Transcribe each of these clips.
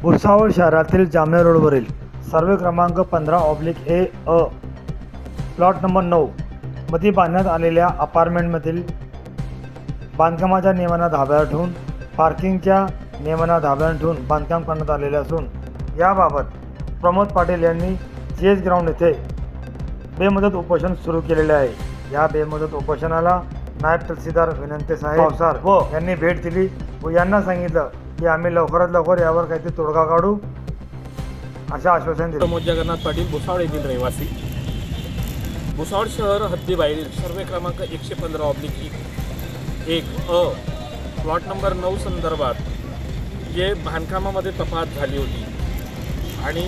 भुसावळ शहरातील जामनेर रोडवरील सर्वे क्रमांक 15/A प्लॉट नंबर 9 मध्ये बांधण्यात आलेल्या अपार्टमेंटमधील बांधकामाच्या नियमांना धाब्यावर ठेवून पार्किंगच्या नियमांना धाब्यावर ठेवून बांधकाम करण्यात आलेले असून याबाबत प्रमोद पाटील यांनी GS ग्राउंड येथे बेमुदत उपोषण सुरू केलेले आहे। या बेमुदत उपोषणाला नायब तहसीलदार विनंती साहेब पावसार यांनी भेट दिली व यांना सांगितलं की आम्ही लवकरात लवकर यावर काहीतरी तोडगा काढू असे आश्वासन दिले। प्रमोद जगन्नाथ पाटील भुसावळ येथील रहिवासी। भुसावळ शहर हद्दीबाहेरील सर्वे क्रमांक 115/1 प्लॉट नंबर 9 संदर्भात जे बांधकामामध्ये तफावत झाली होती आणि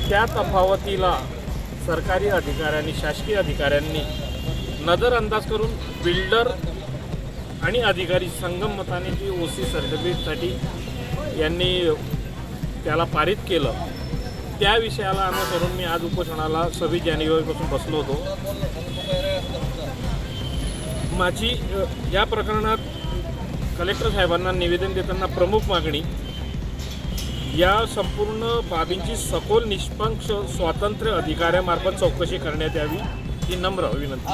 त्या तफावतीला सरकारी अधिकाऱ्यांनी शासकीय अधिकाऱ्यांनी नजरअंदाज करून बिल्डर आणि अधिकारी संगमताने जी OC सर्टिफिकेटसाठी यांनी त्याला पारित केलं त्या विषयाला अनुसरून मी आज उपोषणाला 26 जानेवारीपासून बसलो होतो। माझी या प्रकरणात कलेक्टर साहेबांना निवेदन देताना प्रमुख मागणी या संपूर्ण बाबींची सखोल निष्पक्ष स्वातंत्र्य अधिकाऱ्यामार्फत चौकशी करण्यात यावी ही नम्र विनंती।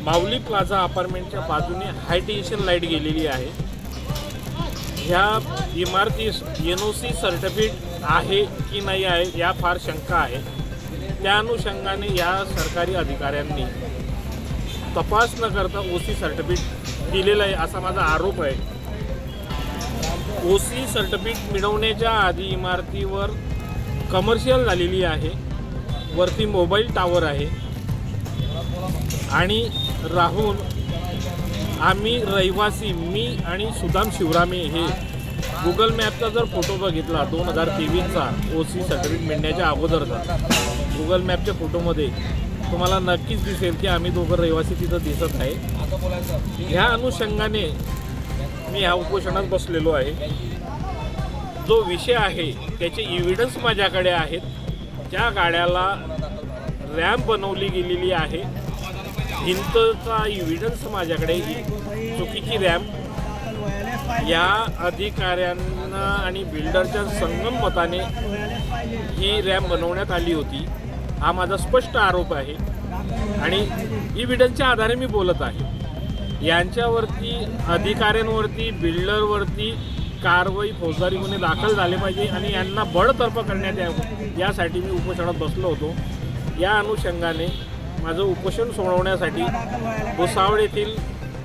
माऊली प्लाझा अपार्टमेंटच्या बाजूने हाय टेन्शन लाईट गेलेली आहे। ह्या इमारतीस NOC सर्टिफिकेट आहे की नाही आहे या फार शंका आहे। त्या अनुषंगाने या सरकारी अधिकाऱ्यांनी तपास न करता OC सर्टिफिकेट दिलेलं आहे असा माझा आरोप आहे। OC सर्टिफिकेट मिळवण्याच्या आधी इमारतीवर कमर्शियल झालेली आहे, वरती मोबाईल टावर आहे आणि राहून आम्ही रहिवासी मी आणि सुदाम शिवरामे हे गुगल मॅपचा जर फोटो बघितला 2023चा OC सर्टिफिकेट मिळण्याच्या अगोदरचा गुगल मॅपच्या फोटोमध्ये तुम्हाला नक्कीच दिसेल की आम्ही दोघं रहिवासी तिथं दिसत आहे। ह्या अनुषंगाने मी ह्या उपोषणात बसलेलो आहे। जो विषय आहे त्याचे एव्हिडन्स माझ्याकडे आहेत। त्या गाड्याला रॅम्प बनवली गेलेली आहे, भिंतचा एव्हिडन्स माझ्याकडे चुकीची रॅम्प या अधिकाऱ्यांना आणि बिल्डरच्या संगमताने ही रॅम्प बनवण्यात आली होती हा माझा स्पष्ट आरोप आहे आणि एव्हिडन्सच्या आधारे मी बोलत आहे। यांच्यावरती अधिकाऱ्यांवरती बिल्डरवरती कारवाई फौजदारी गुन्हे दाखल झाले पाहिजे आणि यांना बडतर्फ करण्यात यावं यासाठी मी उपोषणात बसलो होतो। या अनुषंगाने माझं उपोषण सोडवण्यासाठी भुसावळ येथील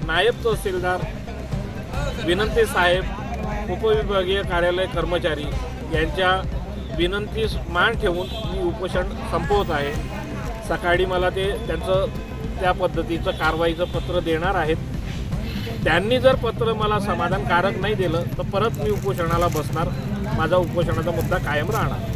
नायब तहसीलदार विनंती साहेब उपविभागीय कार्यालय कर्मचारी यांच्या विनंतीस मान ठेवून मी उपोषण संपवत आहे। सकाळी मला ते त्यांचं त्या पद्धतीचं कारवाईचं पत्र देणार आहेत। त्यांनी जर पत्र मला समाधानकारक नाही दिलं तर परत मी उपोषणाला बसणार। माझा उपोषणाचा मुद्दा कायम राहणार।